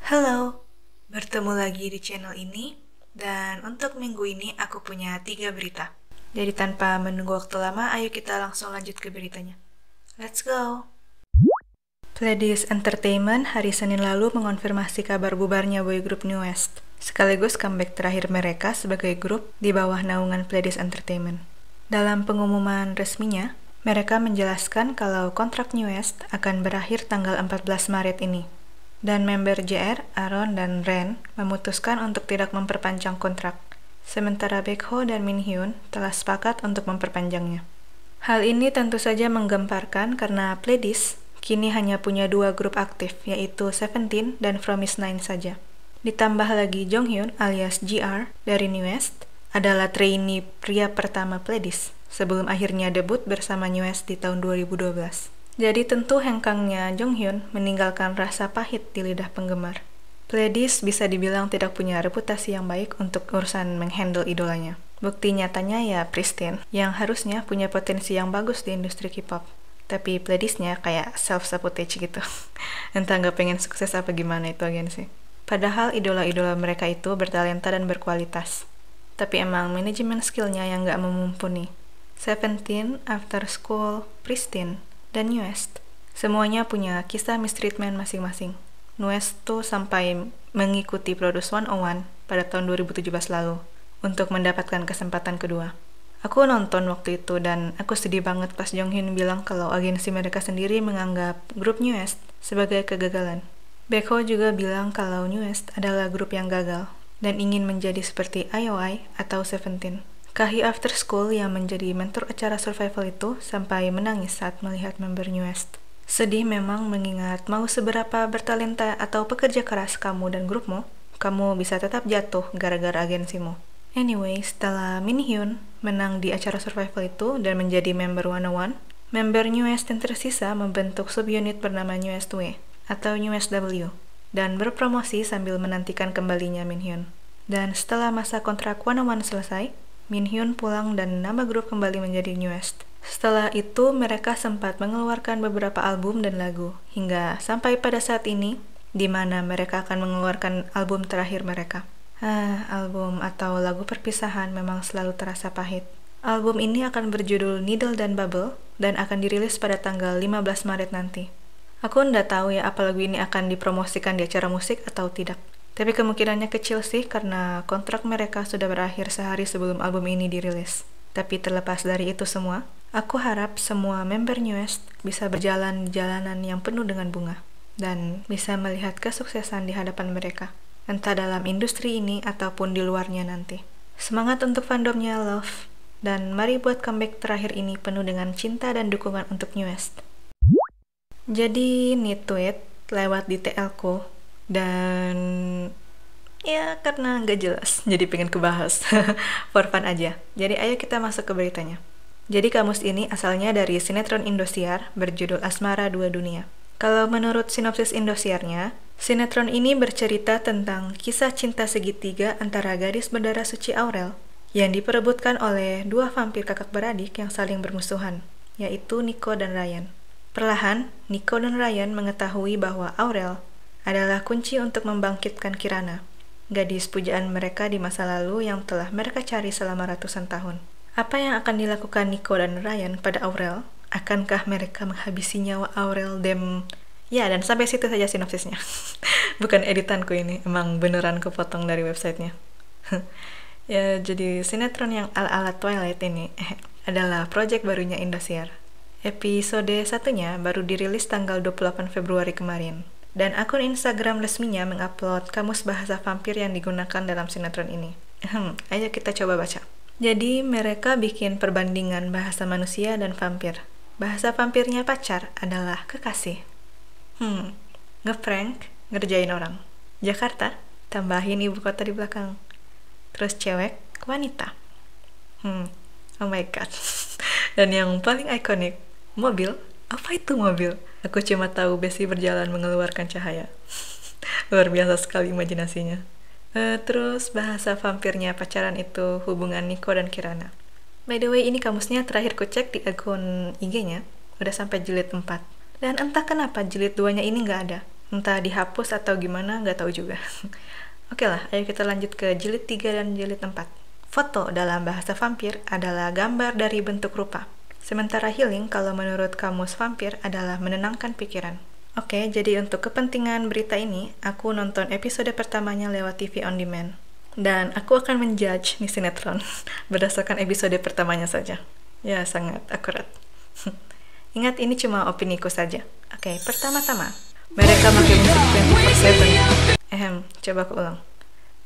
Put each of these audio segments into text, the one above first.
Halo, bertemu lagi di channel ini. Dan untuk minggu ini aku punya 3 berita. Jadi tanpa menunggu waktu lama, ayo kita langsung lanjut ke beritanya. Let's go! Pledis Entertainment hari Senin lalu mengonfirmasi kabar bubarnya boy group New West, sekaligus comeback terakhir mereka sebagai grup di bawah naungan Pledis Entertainment. Dalam pengumuman resminya, mereka menjelaskan kalau kontrak New West akan berakhir tanggal 14 Maret ini. Dan member JR, Aaron, dan Ren memutuskan untuk tidak memperpanjang kontrak, sementara Baekho dan Minhyun telah sepakat untuk memperpanjangnya. Hal ini tentu saja menggemparkan karena Pledis kini hanya punya 2 grup aktif, yaitu Seventeen dan Fromis_9 saja. Ditambah lagi Jonghyun alias GR dari New West adalah trainee pria pertama Pledis sebelum akhirnya debut bersama New West di tahun 2012. Jadi tentu hengkangnya Jonghyun meninggalkan rasa pahit di lidah penggemar. Pledis bisa dibilang tidak punya reputasi yang baik untuk urusan menghandle idolanya. Bukti nyatanya ya Pristin, yang harusnya punya potensi yang bagus di industri K-pop. Tapi Pledisnya kayak self-sabotage gitu. Entah nggak pengen sukses apa gimana itu agensi. Padahal idola-idola mereka itu bertalenta dan berkualitas. Tapi emang manajemen skillnya yang nggak mumpuni. Seventeen, After School, Pristin, dan New West semuanya punya kisah mistreatment masing-masing. New West tuh sampai mengikuti Produce 101 pada tahun 2017 lalu untuk mendapatkan kesempatan kedua. Aku nonton waktu itu dan aku sedih banget pas Jonghyun bilang kalau agensi mereka sendiri menganggap grup New West sebagai kegagalan. Baekho juga bilang kalau New West adalah grup yang gagal dan ingin menjadi seperti IOI atau Seventeen. Kahi After School yang menjadi mentor acara survival itu sampai menangis saat melihat member New West. Sedih memang mengingat mau seberapa bertalenta atau pekerja keras kamu dan grupmu, kamu bisa tetap jatuh gara-gara agensimu. Anyway, setelah Minhyun menang di acara survival itu dan menjadi member 101, member New West yang tersisa membentuk subunit bernama New West W atau New West W dan berpromosi sambil menantikan kembalinya Minhyun. Dan setelah masa kontrak 101 selesai, Minhyun pulang dan nama grup kembali menjadi New West. Setelah itu, mereka sempat mengeluarkan beberapa album dan lagu, hingga sampai pada saat ini, di mana mereka akan mengeluarkan album terakhir mereka. Album atau lagu perpisahan memang selalu terasa pahit. Album ini akan berjudul Needle dan Bubble, dan akan dirilis pada tanggal 15 Maret nanti. Aku nggak tahu ya apa lagu ini akan dipromosikan di acara musik atau tidak. Tapi kemungkinannya kecil sih karena kontrak mereka sudah berakhir sehari sebelum album ini dirilis. Tapi terlepas dari itu semua, aku harap semua member New West bisa berjalan jalanan yang penuh dengan bunga dan bisa melihat kesuksesan di hadapan mereka, entah dalam industri ini ataupun di luarnya nanti. Semangat untuk fandomnya, love, dan mari buat comeback terakhir ini penuh dengan cinta dan dukungan untuk New West. Jadi, nih tweet lewat di TL-ku. Dan ya karena nggak jelas jadi pengen kebahas for fun aja. Jadi ayo kita masuk ke beritanya. Jadi kamus ini asalnya dari sinetron Indosiar berjudul Asmara Dua Dunia. Kalau menurut sinopsis Indosiarnya, sinetron ini bercerita tentang kisah cinta segitiga antara gadis berdarah suci Aurel yang diperebutkan oleh 2 vampir kakak beradik yang saling bermusuhan, yaitu Nico dan Ryan. Perlahan, Nico dan Ryan mengetahui bahwa Aurel adalah kunci untuk membangkitkan Kirana, gadis pujaan mereka di masa lalu yang telah mereka cari selama ratusan tahun. Apa yang akan dilakukan Nico dan Ryan pada Aurel? Akankah mereka menghabisi nyawa Aurel Ya, dan sampai situ saja sinopsisnya. Bukan editanku ini, emang beneran kepotong dari websitenya. Ya, jadi sinetron yang ala-ala Twilight ini adalah project barunya Indosiar. Episode 1-nya baru dirilis tanggal 28 Februari kemarin. Dan akun Instagram resminya mengupload kamus bahasa vampir yang digunakan dalam sinetron ini. Ayo kita coba baca. Jadi mereka bikin perbandingan bahasa manusia dan vampir. Bahasa vampirnya pacar adalah kekasih. Ngeprank, ngerjain orang. Jakarta, tambahin ibu kota di belakang. Terus cewek, wanita. Oh my god. Dan yang paling ikonik, mobil. Apa itu mobil? Aku cuma tahu Besi berjalan mengeluarkan cahaya. Luar biasa sekali imajinasinya. Terus bahasa vampirnya pacaran itu hubungan Nico dan Kirana. By the way, ini kamusnya terakhir ku cek di akun IG-nya. Udah sampai jilid 4. Dan entah kenapa jilid 2-nya ini nggak ada. Entah dihapus atau gimana, nggak tahu juga. Oke lah, ayo kita lanjut ke jilid 3 dan jilid 4. Foto dalam bahasa vampir adalah gambar dari bentuk rupa. Sementara healing kalau menurut kamus vampir adalah menenangkan pikiran. Oke, jadi untuk kepentingan berita ini, aku nonton episode pertamanya lewat TV on demand. Dan aku akan menjudge nih sinetron berdasarkan episode pertamanya saja. Ya, sangat akurat. Ingat, ini cuma opiniku saja. Oke, pertama-tama, mereka pakai musik 24/7. Coba aku ulang.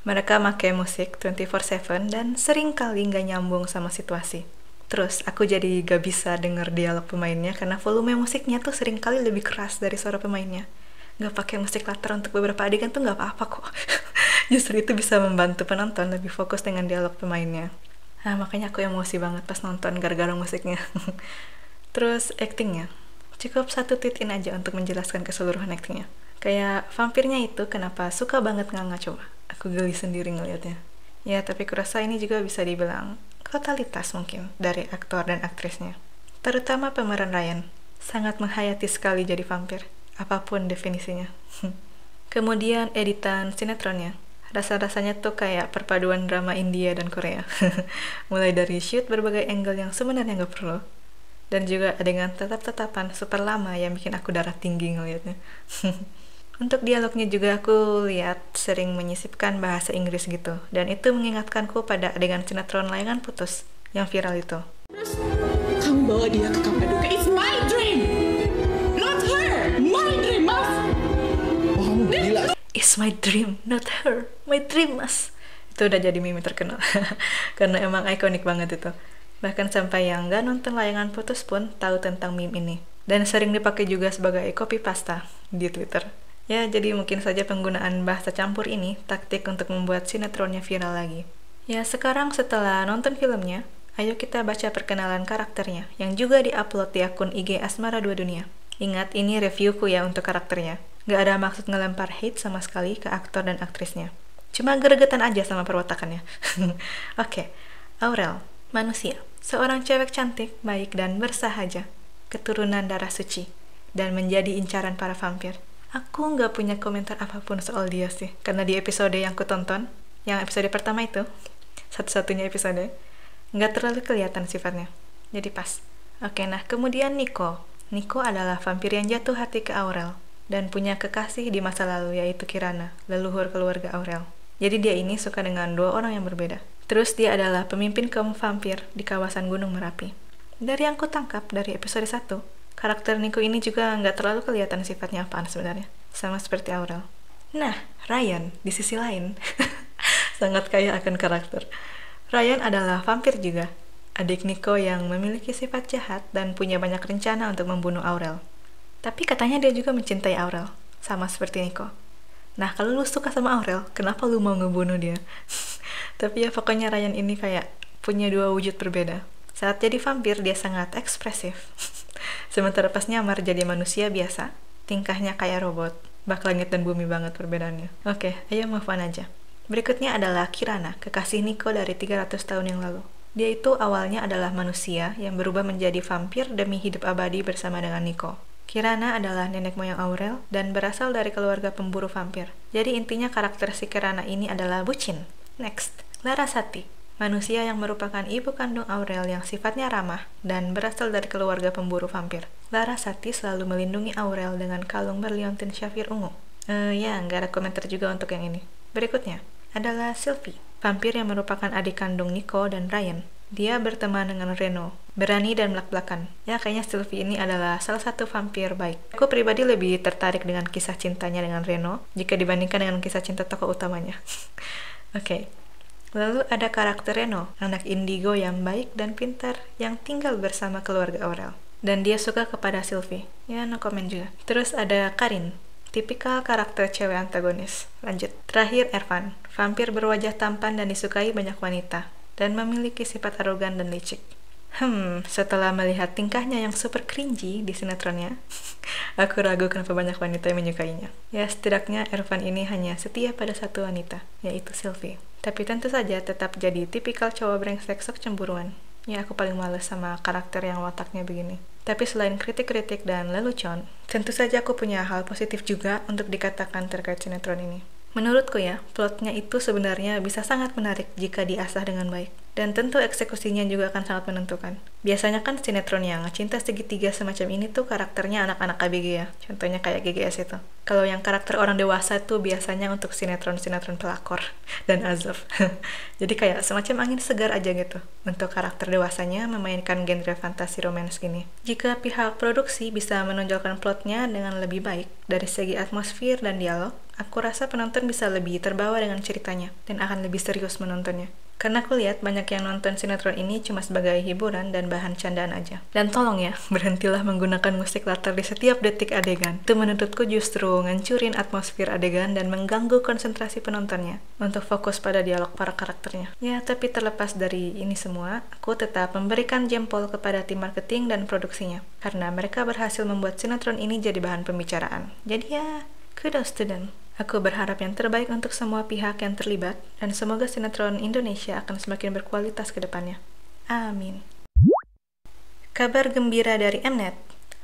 Mereka pakai musik 24/7 dan sering kali nggak nyambung sama situasi. Terus aku jadi gak bisa denger dialog pemainnya karena volume musiknya tuh sering kali lebih keras dari suara pemainnya. Nggak pakai musik latar untuk beberapa adegan tuh nggak apa-apa kok. Justru itu bisa membantu penonton lebih fokus dengan dialog pemainnya. Nah, makanya aku emosi banget pas nonton gara-gara musiknya. Terus actingnya, cukup satu tweet-in aja untuk menjelaskan keseluruhan actingnya. Kayak vampirnya itu kenapa suka banget nganga, coba. Aku geli sendiri ngeliatnya. Ya, tapi kurasa ini juga bisa dibilang totalitas mungkin dari aktor dan aktrisnya. Terutama pemeran Ryan, sangat menghayati sekali jadi vampir, apapun definisinya. Kemudian editan sinetronnya, rasa-rasanya tuh kayak perpaduan drama India dan Korea. Mulai dari shoot berbagai angle yang sebenarnya nggak perlu, dan juga adegan tetap-tetapan super lama yang bikin aku darah tinggi ngeliatnya. Untuk dialognya juga aku lihat sering menyisipkan bahasa Inggris gitu, dan itu mengingatkanku pada adegan sinetron Layangan Putus yang viral itu. Kamu bawa dia ke Kapadokia. It's my dream, not her. My dream, Mas. Oh, kamu gila. It's my dream, not her. My dream, Mas. Itu udah jadi meme terkenal. Karena emang ikonik banget itu. Bahkan sampai yang nggak nonton Layangan Putus pun tahu tentang meme ini. Dan sering dipakai juga sebagai copy pasta di Twitter. Ya, jadi mungkin saja penggunaan bahasa campur ini taktik untuk membuat sinetronnya viral lagi. Ya, sekarang setelah nonton filmnya, ayo kita baca perkenalan karakternya, yang juga diupload di akun IG Asmara 2 Dunia. Ingat, ini reviewku ya untuk karakternya. Nggak ada maksud ngelempar hate sama sekali ke aktor dan aktrisnya. Cuma gregetan aja sama perwatakannya. Oke, Aurel, manusia. Seorang cewek cantik, baik, dan bersahaja. Keturunan darah suci. Dan menjadi incaran para vampir. Aku nggak punya komentar apapun soal dia sih, karena di episode yang aku tonton, yang episode pertama itu, satu-satunya episode, nggak terlalu kelihatan sifatnya, jadi pas. Oke, nah kemudian Nico. Nico adalah vampir yang jatuh hati ke Aurel, dan punya kekasih di masa lalu, yaitu Kirana, leluhur keluarga Aurel. Jadi dia ini suka dengan dua orang yang berbeda. Terus dia adalah pemimpin kaum vampir di kawasan Gunung Merapi. Dari yang ku tangkap dari episode 1, karakter Nico ini juga nggak terlalu kelihatan sifatnya apaan sebenarnya, sama seperti Aurel. Nah, Ryan di sisi lain sangat kaya akan karakter. Ryan adalah vampir juga, adik Nico yang memiliki sifat jahat dan punya banyak rencana untuk membunuh Aurel. Tapi katanya dia juga mencintai Aurel, sama seperti Nico. Nah, kalau lu suka sama Aurel, kenapa lu mau ngebunuh dia? Tapi ya pokoknya Ryan ini kayak punya dua wujud berbeda. Saat jadi vampir dia sangat ekspresif. Sementara pas nyamar jadi manusia biasa, tingkahnya kayak robot. Bak langit dan bumi banget perbedaannya. Oke, ayo move on aja. Berikutnya adalah Kirana, kekasih Nico dari 300 tahun yang lalu. Dia itu awalnya adalah manusia yang berubah menjadi vampir demi hidup abadi bersama dengan Nico. Kirana adalah nenek moyang Aurel dan berasal dari keluarga pemburu vampir. Jadi intinya karakter si Kirana ini adalah bucin. Next, Larasati, manusia yang merupakan ibu kandung Aurel yang sifatnya ramah dan berasal dari keluarga pemburu vampir. Larasati selalu melindungi Aurel dengan kalung berliontin syafir ungu. Ya, nggak ada komentar juga untuk yang ini. Berikutnya adalah Sylvie, vampir yang merupakan adik kandung Nico dan Ryan. Dia berteman dengan Reno, berani dan belak-belakan. Ya, kayaknya Sylvie ini adalah salah satu vampir baik. Aku pribadi lebih tertarik dengan kisah cintanya dengan Reno jika dibandingkan dengan kisah cinta tokoh utamanya. Oke. Lalu ada karakter Reno, anak indigo yang baik dan pintar yang tinggal bersama keluarga Aurel. Dan dia suka kepada Sylvie. Ya, no comment juga. Terus ada Karin, tipikal karakter cewek antagonis. Lanjut. Terakhir Ervan, vampir berwajah tampan dan disukai banyak wanita, dan memiliki sifat arogan dan licik. Setelah melihat tingkahnya yang super cringy di sinetronnya, aku ragu kenapa banyak wanita yang menyukainya. Ya, setidaknya Ervan ini hanya setia pada satu wanita, yaitu Sylvie. Tapi tentu saja tetap jadi tipikal cowok brengsek sok cemburuan. Ya, aku paling males sama karakter yang wataknya begini. Tapi selain kritik-kritik dan lelucon, tentu saja aku punya hal positif juga untuk dikatakan terkait sinetron ini. Menurutku ya, plotnya itu sebenarnya bisa sangat menarik jika diasah dengan baik. Dan tentu eksekusinya juga akan sangat menentukan. Biasanya kan sinetron yang cinta segitiga semacam ini tuh karakternya anak-anak ABG ya. Contohnya kayak GGS itu. Kalau yang karakter orang dewasa tuh biasanya untuk sinetron-sinetron pelakor dan azab. Jadi kayak semacam angin segar aja gitu. Untuk karakter dewasanya memainkan genre fantasi romance gini. Jika pihak produksi bisa menonjolkan plotnya dengan lebih baik dari segi atmosfer dan dialog, aku rasa penonton bisa lebih terbawa dengan ceritanya dan akan lebih serius menontonnya. Karena aku lihat banyak yang nonton sinetron ini cuma sebagai hiburan dan bahan candaan aja. Dan tolong ya, berhentilah menggunakan musik latar di setiap detik adegan. Itu menurutku justru ngancurin atmosfer adegan dan mengganggu konsentrasi penontonnya untuk fokus pada dialog para karakternya. Ya, tapi terlepas dari ini semua, aku tetap memberikan jempol kepada tim marketing dan produksinya. Karena mereka berhasil membuat sinetron ini jadi bahan pembicaraan. Jadi ya, kudos to them. Aku berharap yang terbaik untuk semua pihak yang terlibat, dan semoga sinetron Indonesia akan semakin berkualitas ke depannya. Amin. Kabar gembira dari Mnet,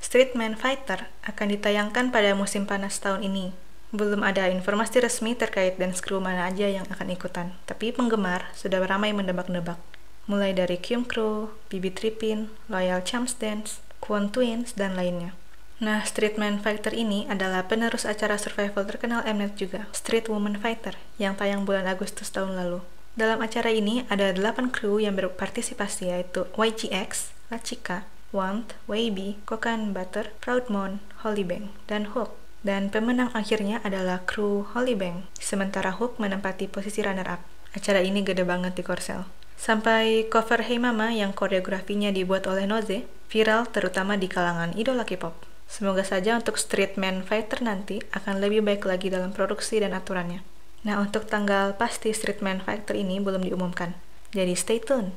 Street Man Fighter akan ditayangkan pada musim panas tahun ini. Belum ada informasi resmi terkait dance crew mana aja yang akan ikutan, tapi penggemar sudah ramai mendebak-nebak. Mulai dari Kyum Crew, Bibi Tripin, Loyal Champs Dance, Kwon Twins, dan lainnya. Nah, Street Man Fighter ini adalah penerus acara survival terkenal Mnet juga, Street Woman Fighter, yang tayang bulan Agustus tahun lalu. Dalam acara ini ada 8 kru yang berpartisipasi yaitu YGX, La Chica, Want, Weibi, Kokan Butter, Proudmon, Hollybang, dan Hook. Dan pemenang akhirnya adalah kru Hollybang, sementara Hook menempati posisi runner-up. Acara ini gede banget di Korsel. Sampai cover Hey Mama yang koreografinya dibuat oleh Noze, viral terutama di kalangan idola K-pop. Semoga saja untuk Street Man Fighter nanti akan lebih baik lagi dalam produksi dan aturannya. Nah, untuk tanggal pasti Street Man Fighter ini belum diumumkan. Jadi stay tune.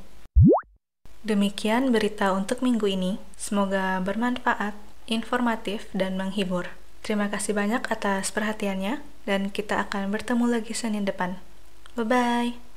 Demikian berita untuk minggu ini. Semoga bermanfaat, informatif, dan menghibur. Terima kasih banyak atas perhatiannya, dan kita akan bertemu lagi Senin depan. Bye-bye!